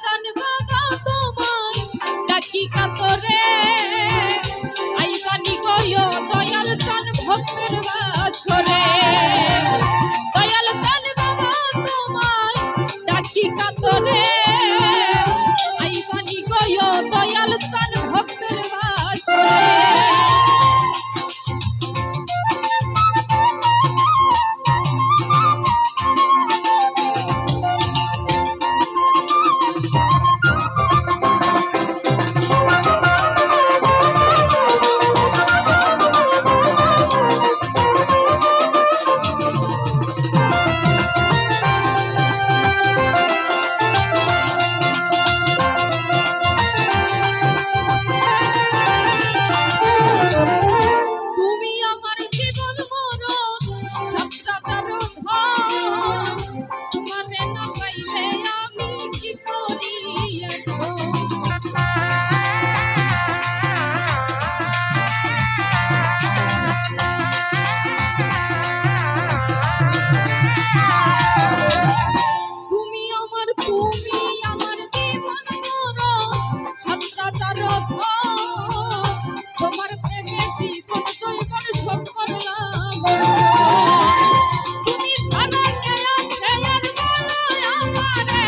চান বাবা তোমায় ডাকি কাতরে আইবানি গো দয়াল চান ভক্তের বাছরে দয়াল চান বাবা তোমায় ডাকি কাতরে আইবানি গো দয়াল চান ভক্তের বাছরে তোমার প্রেমে জীবন জৈবন সব করলাম তুমি ছাড়া কে আছে আর বলো আমারে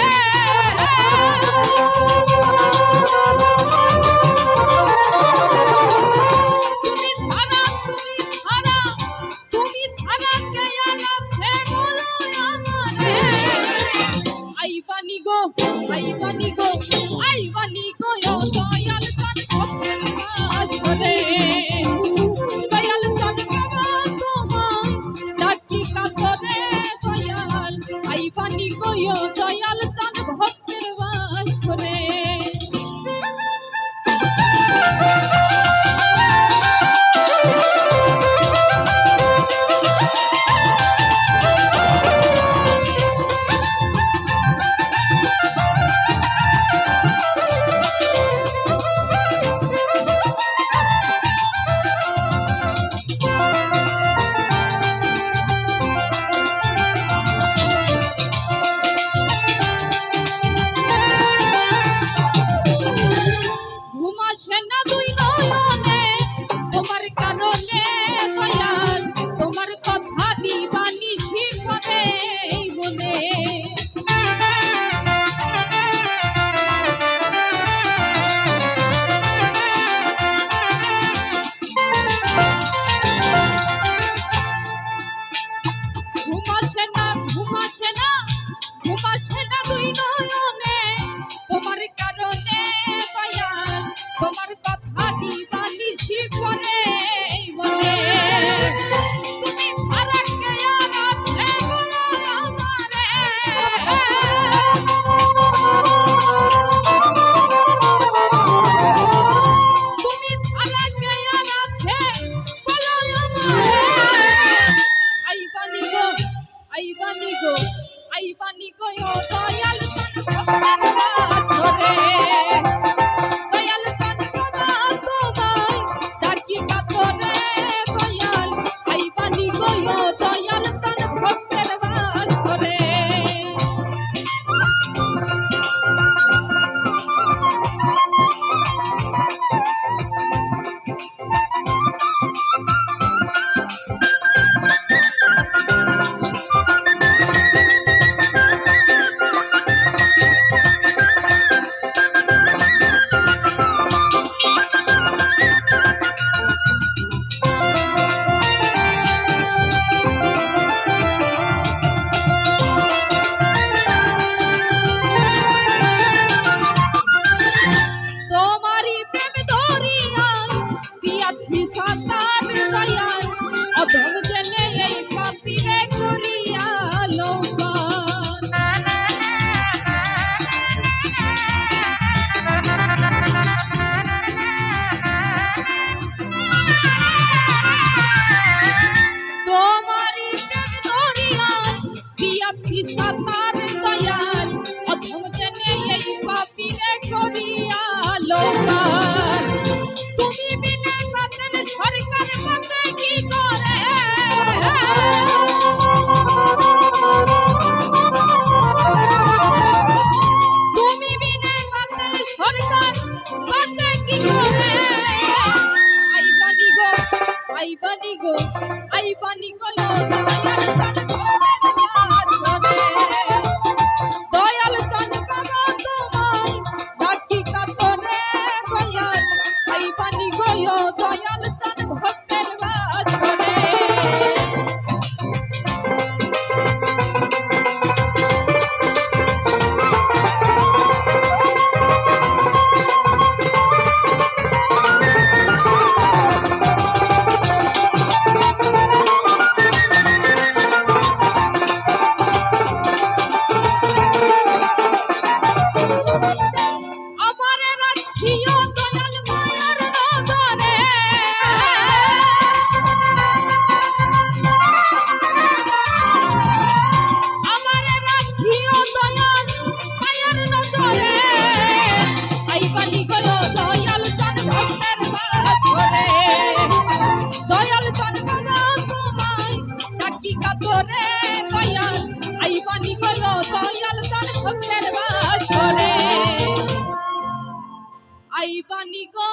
তুমি ছাড়া কে আর আছে বলো আমারে আইবানি গো আইবানি গো আইবানি গো দয়াল চান ভক্তের বাছরে দয়াল চান বাবা তোমায় ডাকি কাতরে দয়াল আইবানি গো দয়াল চান ভক্তের বাছরে আইবানি গো দয়াল চান দয়াল চান বাবা তোমায় ডাকি কাতরে দয়াল আইবানি গো দয়াল চান ভক্তের বাজরে আইবানি গো